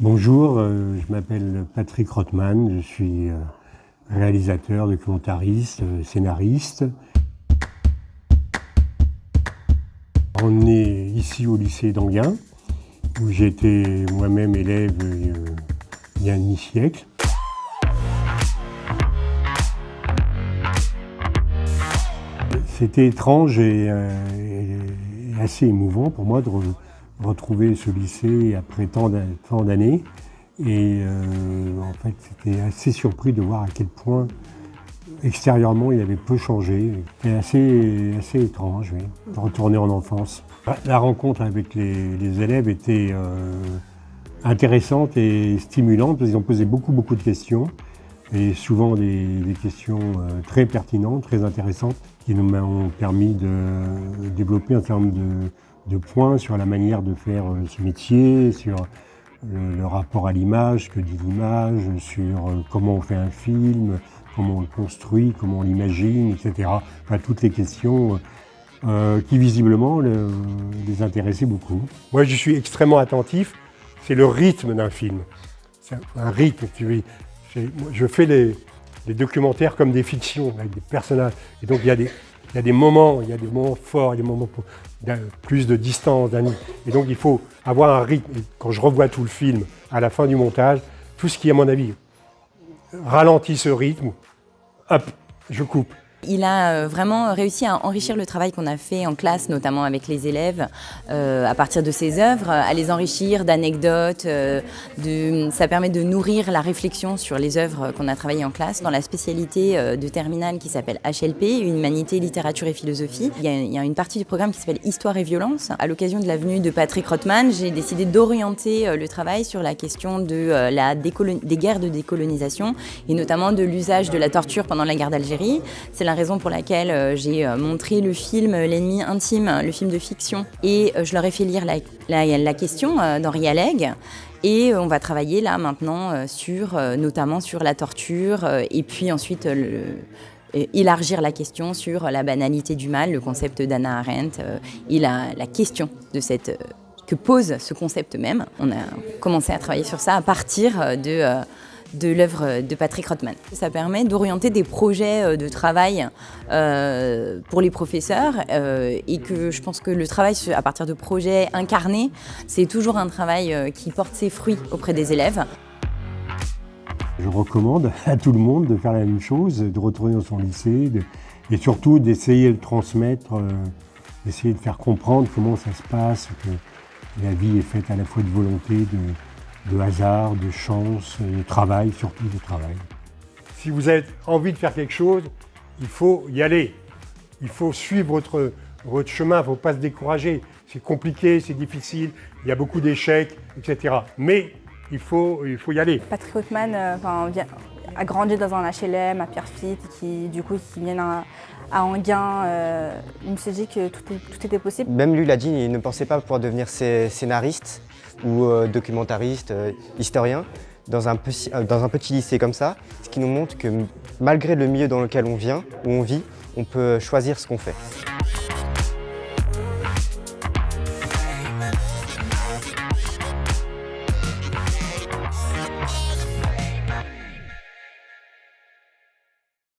Bonjour, je m'appelle Patrick Rothman, je suis réalisateur, documentariste, scénariste. On est ici au lycée d'Enghien, où j'ai été moi-même élève il y a un demi-siècle. C'était étrange et assez émouvant pour moi de retrouver ce lycée après tant d'années. Et en fait, j'étais assez surpris de voir à quel point extérieurement il avait peu changé. C'était assez étrange, oui, de retourner en enfance. La rencontre avec les élèves était intéressante et stimulante parce qu'ils ont posé beaucoup de questions. Et souvent des questions très pertinentes, très intéressantes, qui nous ont permis de développer un certain nombre de points sur la manière de faire ce métier, sur le rapport à l'image, ce que dit l'image, sur comment on fait un film, comment on le construit, comment on l'imagine, etc. Enfin, toutes les questions qui visiblement les intéressaient beaucoup. Moi, je suis extrêmement attentif, c'est le rythme d'un film. C'est un rythme, je fais les documentaires comme des fictions, avec des personnages. Et donc il y a des moments forts, il y a des moments plus de distance. Et donc il faut avoir un rythme. Et quand je revois tout le film, à la fin du montage, tout ce qui, à mon avis, ralentit ce rythme, hop, je coupe. Il a vraiment réussi à enrichir le travail qu'on a fait en classe, notamment avec les élèves, à partir de ses œuvres, à les enrichir d'anecdotes. Ça permet de nourrir la réflexion sur les œuvres qu'on a travaillées en classe. Dans la spécialité de terminale qui s'appelle HLP, Humanité, Littérature et Philosophie, il y a une partie du programme qui s'appelle Histoire et Violence. À l'occasion de la venue de Patrick Rothman, j'ai décidé d'orienter le travail sur la question des guerres de décolonisation et notamment de l'usage de la torture pendant la guerre d'Algérie. C'est la raison pour laquelle j'ai montré le film L'ennemi intime, le film de fiction, et je leur ai fait lire la question d'Henri Alleg. Et on va travailler là maintenant notamment sur la torture et puis ensuite élargir la question sur la banalité du mal, le concept d'Hannah Arendt et la question de que pose ce concept même. On a commencé à travailler sur ça à partir de l'œuvre de Patrick Rothman. Ça permet d'orienter des projets de travail pour les professeurs et que je pense que le travail à partir de projets incarnés, c'est toujours un travail qui porte ses fruits auprès des élèves. Je recommande à tout le monde de faire la même chose, de retourner dans son lycée et surtout d'essayer de transmettre, d'essayer de faire comprendre comment ça se passe, que la vie est faite à la fois de volonté, de hasard, de chance, de travail, surtout de travail. Si vous avez envie de faire quelque chose, il faut y aller. Il faut suivre votre chemin, il ne faut pas se décourager. C'est compliqué, c'est difficile, il y a beaucoup d'échecs, etc. Mais il faut y aller. Patrick Rothman a grandi dans un HLM à Pierrefitte, qui vient à Enghien. Il me s'est dit que tout était possible. Même lui l'a dit, il ne pensait pas pouvoir devenir scénariste ou documentariste, historien, dans un petit lycée comme ça, ce qui nous montre que malgré le milieu dans lequel on vient, où on vit, on peut choisir ce qu'on fait.